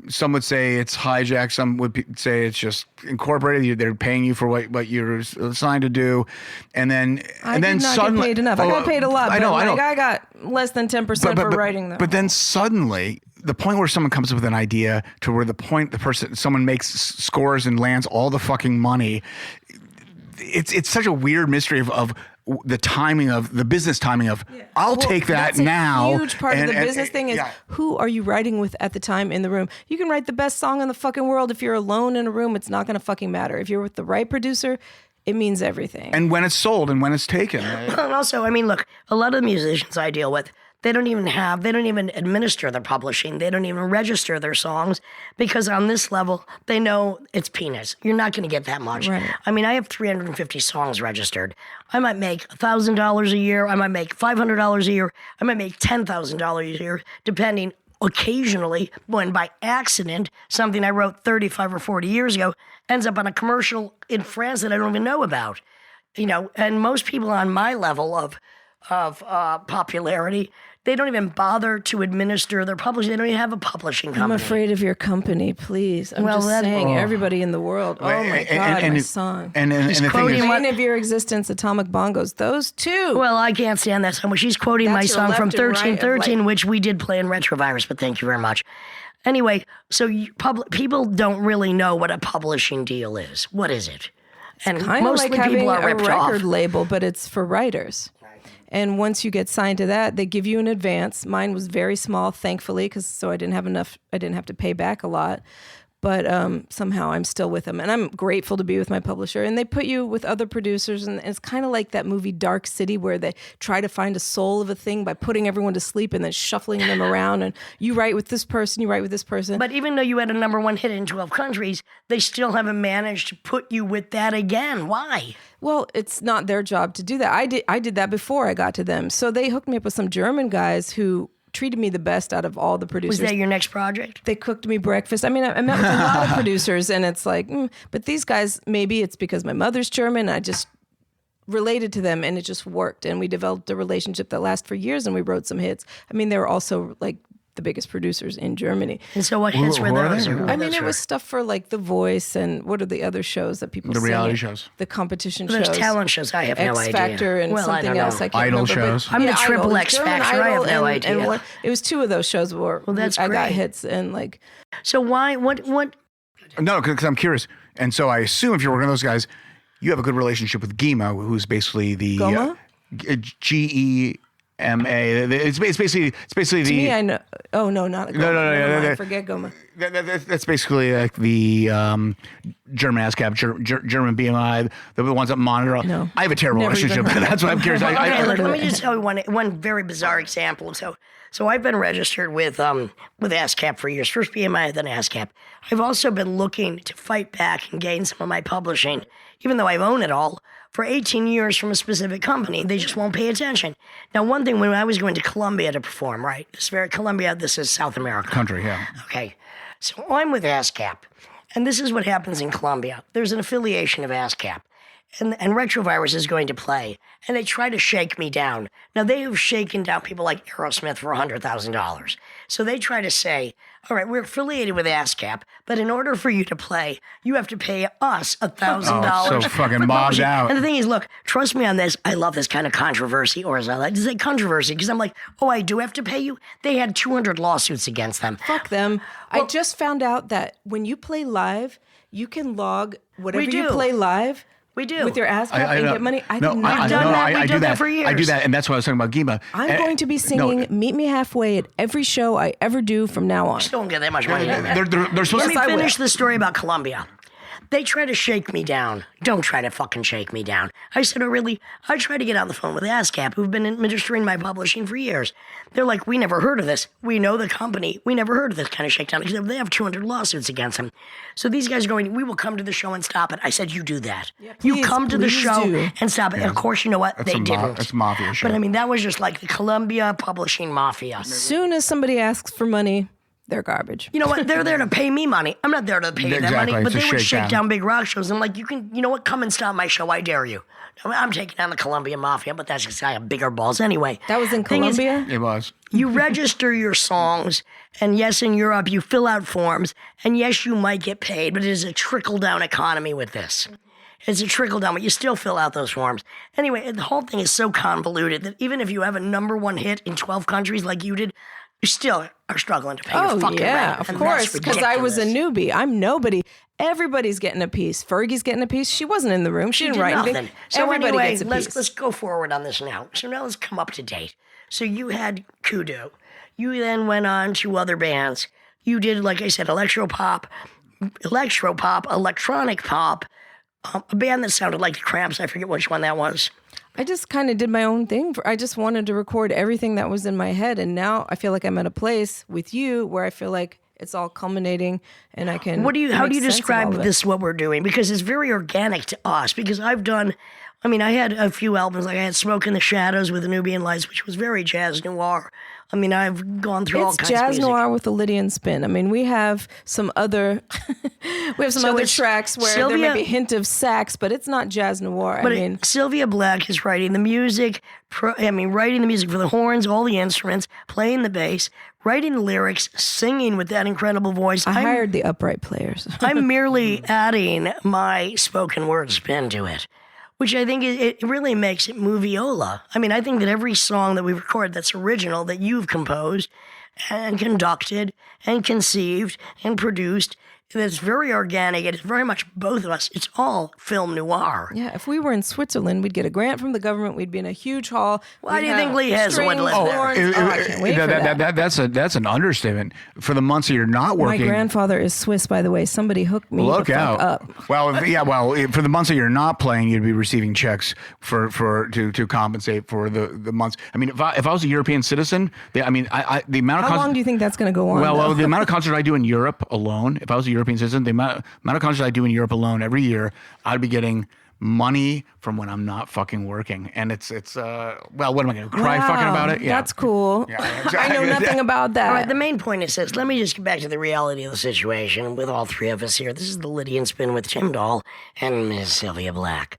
Some would say it's hijacked. Some would say it's just incorporated. They're paying you for what you're assigned to do, and then I did not suddenly get paid enough. I got paid a lot. I know. I got less than 10% for writing them. But then suddenly, the point where someone comes up with an idea to where someone makes scores and lands all the fucking money. It's such a weird mystery of the timing of the business timing of I'll take that that's now. A huge part of the business thing is who are you writing with at the time in the room? You can write the best song in the fucking world. If you're alone in a room, it's not going to fucking matter. If you're with the right producer, it means everything. And when it's sold and when it's taken. And also, I mean, look, a lot of the musicians I deal with, they don't even administer their publishing. They don't even register their songs because on this level, they know it's peanuts. You're not going to get that much. Right. I mean, I have 350 songs registered. I might make $1,000 a year. I might make $500 a year. I might make $10,000 a year, depending occasionally when by accident, something I wrote 35 or 40 years ago ends up on a commercial in France that I don't even know about. You know, and most people on my level of popularity, they don't even bother to administer their publishing. They don't even have a publishing company. I'm afraid of your company, please. I'm just saying, everybody in the world. Oh my God, my song. And the thing is, Pain of Your Existence, Atomic Bongos, those two. Well, I can't stand that song. She's quoting my song from 1313, which we did play in Retrovirus, but thank you very much. Anyway, so people don't really know what a publishing deal is. What is it? And kind of like having a record label, but it's for writers. And once you get signed to that, they give you an advance. Mine was very small, thankfully, so I didn't have enough. I didn't have to pay back a lot. But somehow I'm still with them. And I'm grateful to be with my publisher. And they put you with other producers. And it's kind of like that movie Dark City where they try to find a soul of a thing by putting everyone to sleep and then shuffling them around. And you write with this person, you write with this person. But even though you had a number 1 hit in 12 countries, they still haven't managed to put you with that again. Why? Well, it's not their job to do that. I did that before I got to them. So they hooked me up with some German guys who treated me the best out of all the producers. Was that your next project? They cooked me breakfast. I mean, I met with a lot of producers, and it's like, but these guys, maybe it's because my mother's German. I just related to them, and it just worked. And we developed a relationship that lasted for years, and we wrote some hits. I mean, they were also like the biggest producers in Germany. And so what hits were those? I mean, it was stuff for like The Voice and what are the other shows that people The sing reality at? shows. The competition There's shows. talent shows. I have no idea. X Factor and something else. I can't Idol remember. shows. I'm the triple Idol. X German Factor. I have Idol no and idea. It was 2 of those shows where that's I got great. hits and like. So why? What? No, because I'm curious. And so I assume if you're working with those guys, you have a good relationship with Gema, who's basically the Goma? GEMA. It's basically the. To me, I know. Oh no, not Goma. No. Forget Goma. That's basically like the German ASCAP, German BMI, the ones that monitor. No. I have a terrible Never even relationship. heard of That's what I'm curious. Okay, look, let me just tell you one very bizarre example. So I've been registered with ASCAP for years. First BMI, then ASCAP. I've also been looking to fight back and gain some of my publishing, even though I've owned it all, for 18 years from a specific company. They just won't pay attention. Now, one thing, when I was going to Colombia to perform, right? Colombia, this is South America. Country, yeah. Okay. So I'm with ASCAP, and this is what happens in Colombia. There's an affiliation of ASCAP, and Retrovirus is going to play, and they try to shake me down. Now, they have shaken down people like Aerosmith for $100,000. So they try to say, all right, we're affiliated with ASCAP, but in order for you to play, you have to pay us $1,000. Oh, so fucking mobbed out. And the thing is, look, trust me on this. I love this kind of controversy, or as I like to say, controversy, because I'm like, oh, I do have to pay you? They had 200 lawsuits against them. Fuck them. I just found out that when you play live, you can log whatever you play live. We do. With your ASCAP and get money. We've done that for years. I do that, and that's why I was talking about Gima. I'm going to be singing Meet Me Halfway at every show I ever do from now on. Still don't get that much money. They're supposed Let me finish the story about Columbia. They try to shake me down. Don't try to fucking shake me down. I said, oh, really? I tried to get on the phone with ASCAP, who've been administering my publishing for years. They're like, we never heard of this. We know the company. We never heard of this kind of shakedown because they have 200 lawsuits against them. So these guys are going, we will come to the show and stop it. I said, you do that. Yeah, you come to the show and stop it. Yeah. And of course, you know what? They didn't. That's mafia shit. But I mean, that was just like the Columbia publishing mafia. As soon as somebody asks for money, they're garbage. You know what? They're there to pay me money. I'm not there to pay them money, but they would shake down big rock shows. I'm like, you know what? Come and stop my show. I dare you. I'm taking down the Columbia Mafia, but that's because I have bigger balls anyway. That was in Colombia? It was. You register your songs, and yes, in Europe, you fill out forms, and yes, you might get paid, but it is a trickle-down economy with this. It's a trickle-down, but you still fill out those forms. Anyway, the whole thing is so convoluted that even if you have a #1 hit in 12 countries like you did, you still are struggling to pay your fucking rent. Of course, because I was a newbie. I'm nobody. Everybody's getting a piece. Fergie's getting a piece. She wasn't in the room. She didn't write anything. So everybody anyway, gets a piece. Let's go forward on this now. So now let's come up to date. So you had KUDU. You then went on to other bands. You did, like I said, electropop, electronic pop, a band that sounded like the Cramps. I forget which one that was. I just kind of did my own thing. I just wanted to record everything that was in my head. And now I feel like I'm at a place with you where I feel like it's all culminating and I can. How do you describe this, what we're doing? Because it's very organic to us. Because I had a few albums. Like I had Smoke in the Shadows with the Nubian Lights, which was very jazz noir. I mean, I've gone through all kinds of music. It's jazz noir with a Lydian spin. I mean, we have some other tracks where there may be a hint of sax, but it's not jazz noir. But Sylvia Black is writing the music, writing the music for the horns, all the instruments, playing the bass, writing the lyrics, singing with that incredible voice. I hired the upright players. I'm merely adding my spoken word spin to it, which I think it really makes it moviola. I mean, I think that every song that we record that's original, that you've composed and conducted and conceived and produced, that's very organic. It's very much both of us. It's all film noir. Yeah, if we were in Switzerland, we'd get a grant from the government. We'd be in a huge hall. Why do you think Lee Hazel would live there? I can't wait for that. That's an understatement. For the months that you're not working. My grandfather is Swiss, by the way. Somebody hooked me the fuck up. Well, for the months that you're not playing, you'd be receiving checks to compensate for the months. I mean, if I was a European citizen, the amount of how long do you think that's going to go on? Well, the amount of concerts I do in Europe alone, if I was a European citizen, the amount of concerts I do in Europe alone every year, I'd be getting money from when I'm not fucking working. And it's what am I going to cry fucking about it? Yeah. That's cool. Yeah, I know nothing about that. All right, the main point is this. Let me just get back to the reality of the situation with all three of us here. This is the Lydian Spin with Tim Dahl and Ms. Sylvia Black.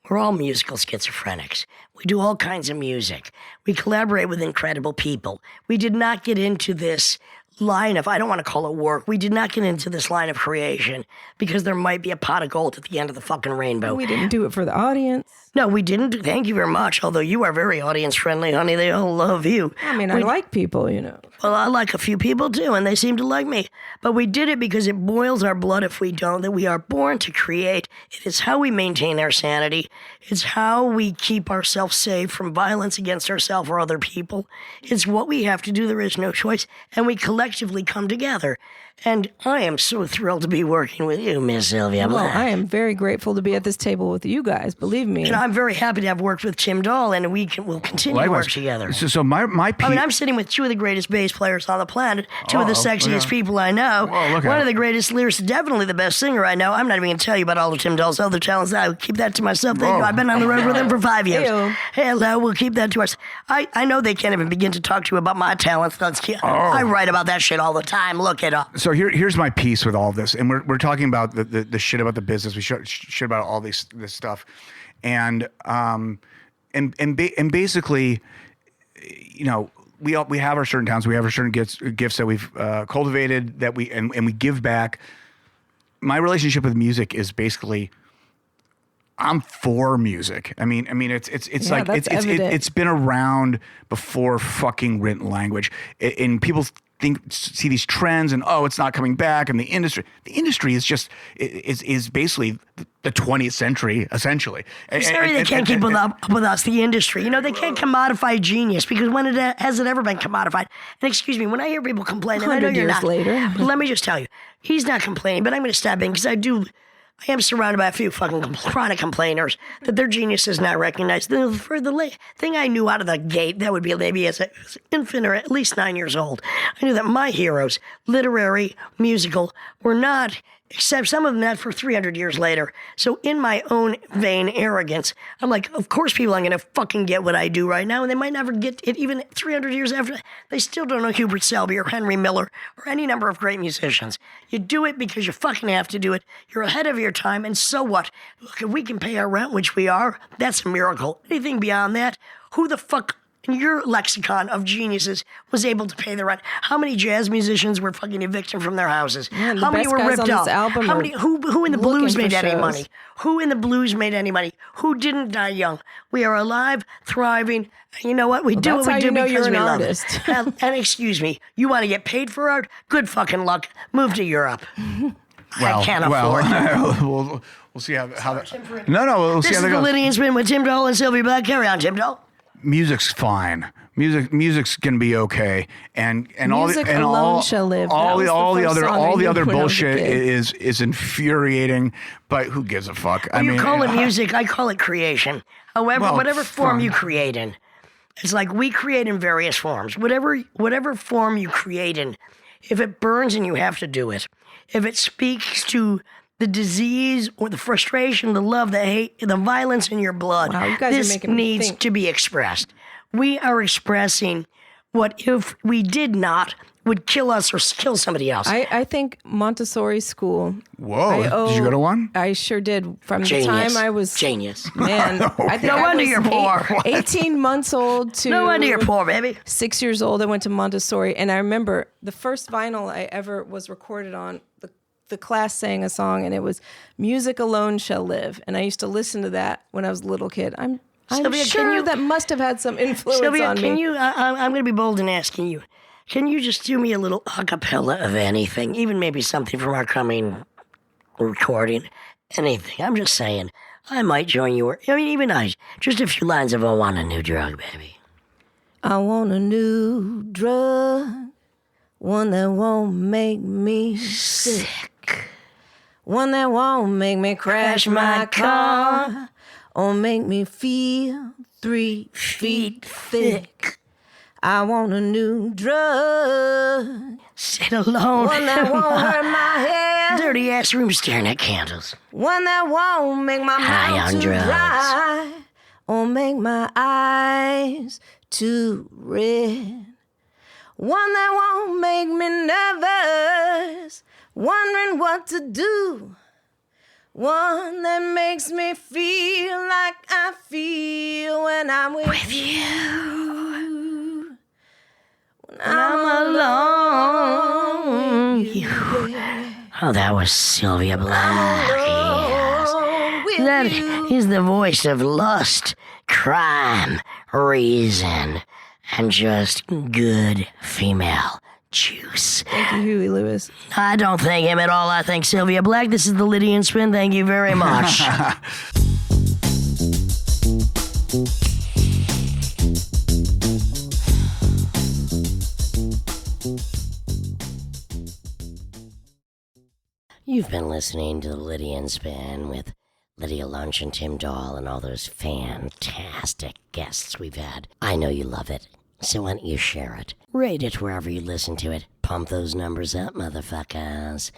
We're all musical schizophrenics. We do all kinds of music. We collaborate with incredible people. We did not get into this line of, I don't want to call it work. We did not get into this line of creation because there might be a pot of gold at the end of the fucking rainbow. We didn't do it for the audience. No, we didn't. Thank you very much. Although you are very audience friendly, honey. They all love you. I mean, I like people, you know. Well, I like a few people too, and they seem to like me. But we did it because it boils our blood if we don't, that we are born to create. It is how we maintain our sanity. It's how we keep ourselves safe from violence against ourselves or other people. It's what we have to do. There is no choice. And we collectively come together. And I am so thrilled to be working with you, Miss Sylvia Black. Well, I am very grateful to be at this table with you guys, believe me. And I'm very happy to have worked with Tim Dahl, and we'll continue to work together. So my I'm sitting with two of the greatest bass players on the planet, two of the sexiest people I know, one of the greatest lyricists, definitely the best singer I know. I'm not even going to tell you about all of Tim Dahl's other talents. I keep that to myself. Thank you. I've been on the road with him for 5 years. Hello, we'll keep that to us. I know they can't even begin to talk to you about my talents. I write about that shit all the time. Look it up. So here's my piece with all this, and we're talking about the shit about the business. We shit about all this stuff, and basically, you know, we have our certain talents, we have our certain gifts that we've cultivated, that we give back. My relationship with music is basically, I'm for music. I mean, it's been around before fucking written language, and people see these trends and it's not coming back, and the industry is just is basically the 20th century essentially. I'm sorry they can't keep up with us, the industry. You know, they can't commodify genius, because when has it ever been commodified? And excuse me, when I hear people complaining, I know you're not. Later. But let me just tell you, he's not complaining, but I'm going to step in because I am surrounded by a few fucking chronic complainers that their genius is not recognized. For the thing I knew out of the gate, that would be maybe as an infant or at least 9 years old, I knew that my heroes, literary, musical, were not, except some of them not for 300 years later. So in my own vain arrogance, I'm like, of course people aren't going to fucking get what I do right now, and they might never get it even 300 years after. They still don't know Hubert Selby or Henry Miller or any number of great musicians. You do it because you fucking have to do it. You're ahead of your time, and so what? Look, if we can pay our rent, which we are, that's a miracle. Anything beyond that, who the fuck in your lexicon of geniuses was able to pay the rent? How many jazz musicians were fucking evicted from their houses? Man, how many were ripped off? How many? Who in the blues made any shows. money? Who in the blues made any money? Who didn't die young? We are alive, thriving. And you know what? We do that's what how we do you know because you're we an love artist. it. And excuse me, you want to get paid for art? Good fucking luck. Move to Europe. I can't afford it. we'll see how that. No, we'll see This how is that the goes. Lydian Spin with Tim Dahl and Sylvia Black. Carry on, Tim Dahl. Music's fine. Music's gonna be okay, and Music all alone shall live. all That the was the first other song I all the knew other when I was a bullshit kid. is infuriating. But who gives a fuck? I mean, You call it music, I call it creation. However, Well, whatever form fine. you create in. It's like we create in various forms. Whatever form you create in, if it burns and you have to do it, if it speaks to the disease or the frustration, the love, the hate, the violence in your blood, Wow, you guys are this making me needs think. to be expressed. We are expressing what if we did not would kill us or kill somebody else. I think Montessori school. Whoa! Did you go to one? I sure did. From Genius. the time I was Genius. Man, I think No I wonder was you're poor. 18 months old to No wonder you're poor, baby. 6 years old. I went to Montessori, and I remember the first vinyl I ever was recorded on. The class sang a song, and it was "Music Alone Shall Live," and I used to listen to that when I was a little kid. I'm Sylvia, sure that must have had some influence Sylvia, on can me. you? I'm going to be bold in asking you. Can you just do me a little a cappella of anything, even maybe something from our coming recording? Anything. I'm just saying. I might join you. I mean, even I. Just a few lines of "I Want a New Drug," baby. I want a new drug, one that won't make me sick. One that won't make me crash my car or make me feel 3 feet thick. I want a new drug, Sit alone. one that won't hurt my head, Dirty ass room staring at candles. one that won't make my High mouth on too drugs. dry or make my eyes too red. One that won't make me nervous, wondering what to do. One that makes me feel like I feel when I'm with you. When I'm alone with you. Oh, that was Sylvia Black. Yes. Alone with That you. is the voice of lust, crime, reason, and just good female juice. Thank you, Huey Lewis. I don't thank him at all. I thank Sylvia Black. This is the Lydian Spin. Thank you very much. You've been listening to the Lydian Spin with Lydia Lunch and Tim Dahl and all those fantastic guests we've had. I know you love it, so why don't you share it? Rate it wherever you listen to it. Pump those numbers up, motherfuckers.